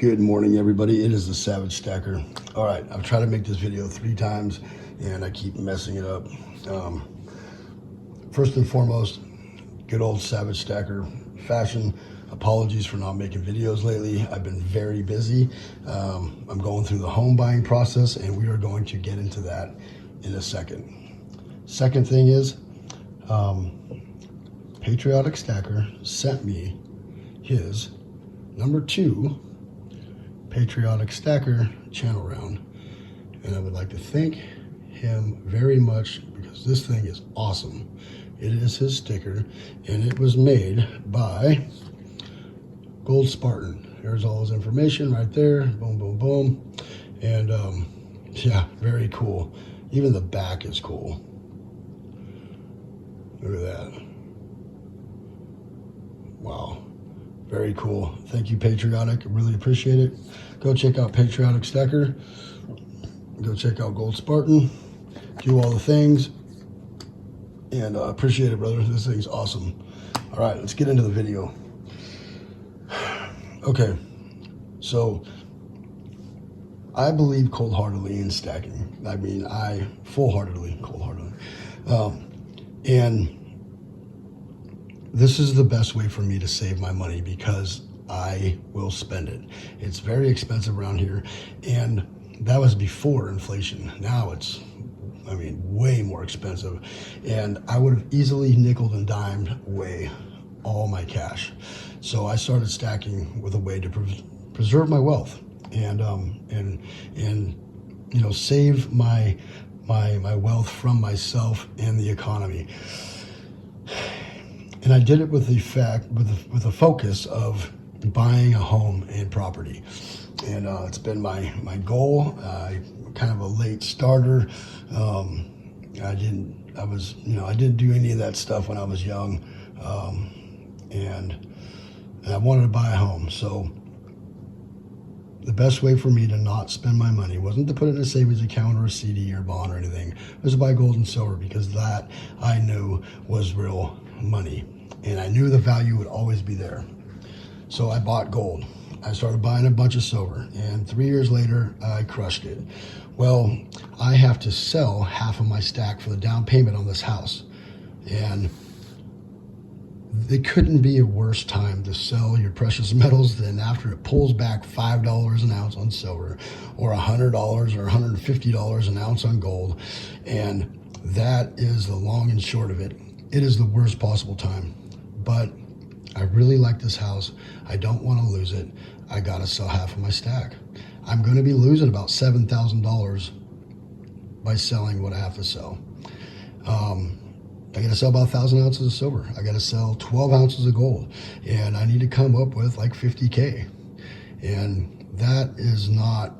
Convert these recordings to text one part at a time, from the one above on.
Good morning, everybody. It is the Savage Stacker. All right, I've tried to make this video 3 times and I keep messing it up. First and foremost, good old Savage Stacker fashion. Apologies for not making videos lately. I've been very busy. I'm going through the home buying process and we are going to get into that in a second. Second thing is, Patriotic Stacker sent me his number 2 Patriotic Stacker channel round, and I would like to thank him very much because this thing is awesome. It is his sticker and it was made by Gold Spartan. There's all his information right there. Boom, boom, boom. And yeah, very cool. Even the back is cool. Look at that. Wow. Very cool. Thank you, Patriotic. Really appreciate it. Go check out Patriotic Stacker. Go check out Gold Spartan. Do all the things. And appreciate it, brother. This thing's awesome. All right, let's get into the video. Okay, so I believe cold-heartedly in stacking. I mean, I full-heartedly, cold-heartedly. And this is the best way for me to save my money because I will spend it. It's very expensive around here, and that was before inflation. Now it's, I mean, way more expensive, and I would have easily nickel and dimed away all my cash. So I started stacking with a way to preserve my wealth and you know, save my wealth from myself and the economy. And I did it with the focus of buying a home and property. And it's been my goal. Kind of a late starter. I didn't do any of that stuff when I was young. And I wanted to buy a home. So the best way for me to not spend my money wasn't to put it in a savings account or a CD or bond or anything. It was to buy gold and silver because that I knew was real money. And I knew the value would always be there. So I bought gold. I started buying a bunch of silver, and 3 years later, I crushed it. Well, I have to sell half of my stack for the down payment on this house. And it couldn't be a worse time to sell your precious metals than after it pulls back $5 an ounce on silver, or $100 or $150 an ounce on gold. And that is the long and short of it. It is the worst possible time. But I really like this house. I don't want to lose it. I got to sell half of my stack. I'm going to be losing about $7,000 by selling what I have to sell. I got to sell about 1,000 ounces of silver. I got to sell 12 ounces of gold. And I need to come up with like 50K. And that is not,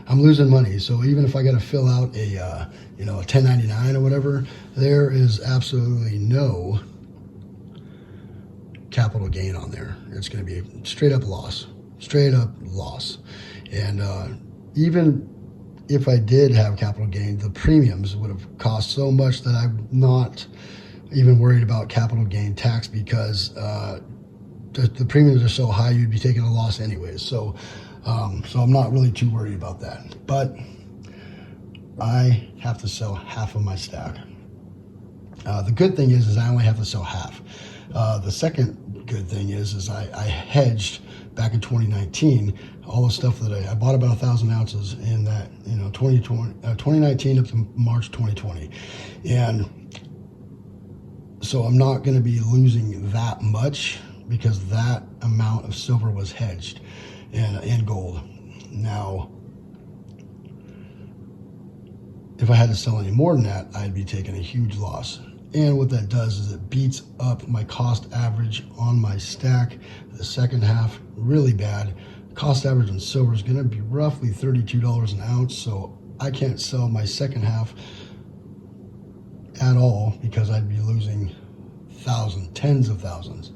I'm losing money. So even if I got to fill out a 1099 or whatever, there is absolutely no capital gain on there. It's going to be a straight up loss. And even if I did have capital gain, the premiums would have cost so much that I'm not even worried about capital gain tax because the premiums are so high you'd be taking a loss anyways. So I'm not really too worried about that. But I have to sell half of my stack. The good thing is I only have to sell half. The second good thing is I hedged back in 2019 all the stuff that I bought about 1,000 ounces in that 2019 up to March 2020, and so I'm not going to be losing that much because that amount of silver was hedged and gold. Now, if I had to sell any more than that, I'd be taking a huge loss. And what that does is it beats up my cost average on my stack. The second half, really bad. Cost average on silver is going to be roughly $32 an ounce. So I can't sell my second half at all because I'd be losing tens of thousands.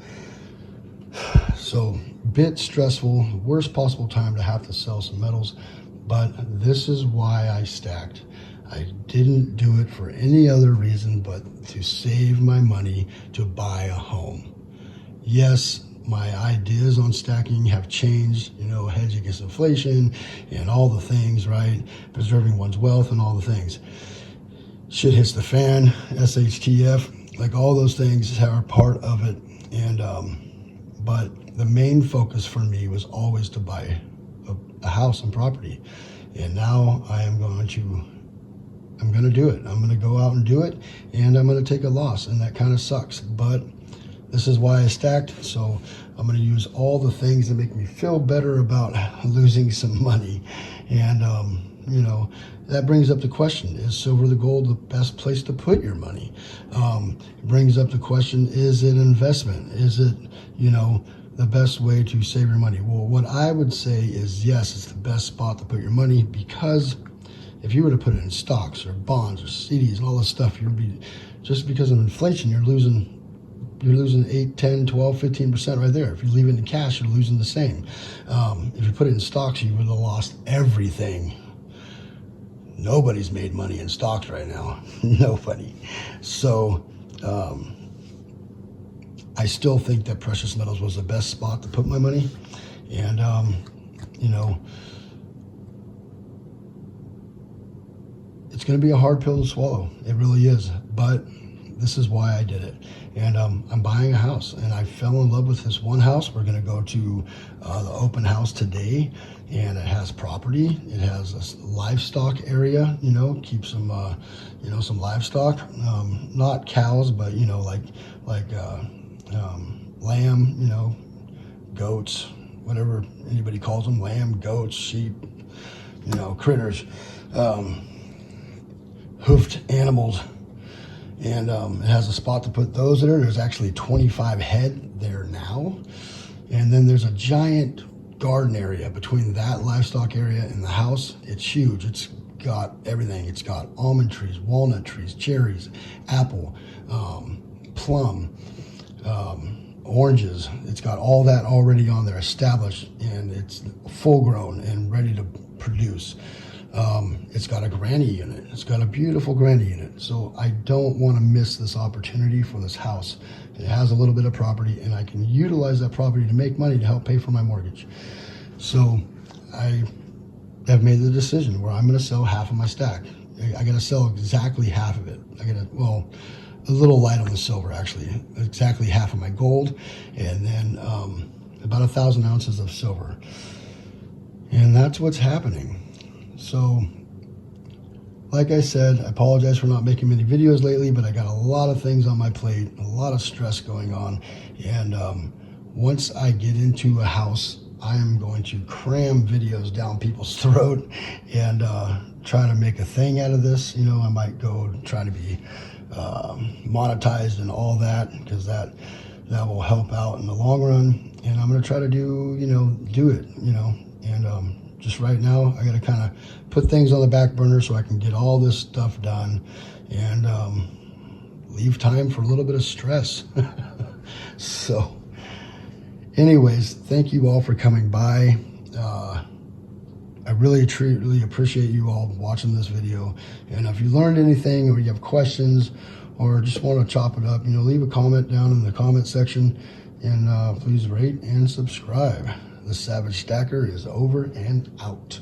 So bit stressful, worst possible time to have to sell some metals. But this is why I stacked. I didn't do it for any other reason but to save my money to buy a home. Yes, my ideas on stacking have changed, you know, hedge against inflation and all the things, right? Preserving one's wealth and all the things. Shit hits the fan, SHTF, like all those things are part of it. And, but the main focus for me was always to buy a house and property. And now I'm going to do it. I'm going to go out and do it, and I'm going to take a loss, and that kind of sucks. But this is why I stacked, so I'm going to use all the things that make me feel better about losing some money. And, you know, that brings up the question, is silver the gold the best place to put your money? It brings up the question, is it investment? Is it, you know, the best way to save your money? Well, what I would say is yes, it's the best spot to put your money, because if you were to put it in stocks or bonds or CDs and all this stuff, you'd be, just because of inflation, you're losing 8, 10, 12, 15% right there. If you leave it in cash, you're losing the same. If you put it in stocks, you would have lost everything. Nobody's made money in stocks right now. Nobody. So I still think that precious metals was the best spot to put my money. And, you know, it's going to be a hard pill to swallow. It really is. But this is why I did it. And I'm buying a house, and I fell in love with this one house. We're going to go to the open house today, and it has property. It has a livestock area, you know, keep some, you know, some livestock, not cows, but, you know, like lamb, you know, goats, whatever anybody calls them, lamb, goats, sheep, you know, critters, hoofed animals. And it has a spot to put those there. There's actually 25 head there now. And then there's a giant garden area between that livestock area and the house. It's huge. It's got everything. It's got almond trees, walnut trees, cherries, apple, plum, oranges. It's got all that already on there, established, and it's full grown and ready to produce. It's got a granny unit. It's got a beautiful granny unit. So I don't want to miss this opportunity for this house. It has a little bit of property, and I can utilize that property to make money to help pay for my mortgage. So I have made the decision where I'm going to sell half of my stack. I got to sell exactly half of it. I got to, well, a little light on the silver, actually. Exactly half of my gold, and then about 1,000 ounces of silver. And that's what's happening. So, like I said, I apologize for not making many videos lately, but I got a lot of things on my plate, a lot of stress going on. And once I get into a house, I am going to cram videos down people's throat and try to make a thing out of this. You know, I might go try to be monetized and all that, because that will help out in the long run. And I'm going to try to do it, and just right now, I got to kind of put things on the back burner so I can get all this stuff done and leave time for a little bit of stress. So anyways, thank you all for coming by. I really appreciate you all watching this video. And if you learned anything, or you have questions, or just want to chop it up, leave a comment down in the comment section, and please rate and subscribe. The Savage Stacker is over and out.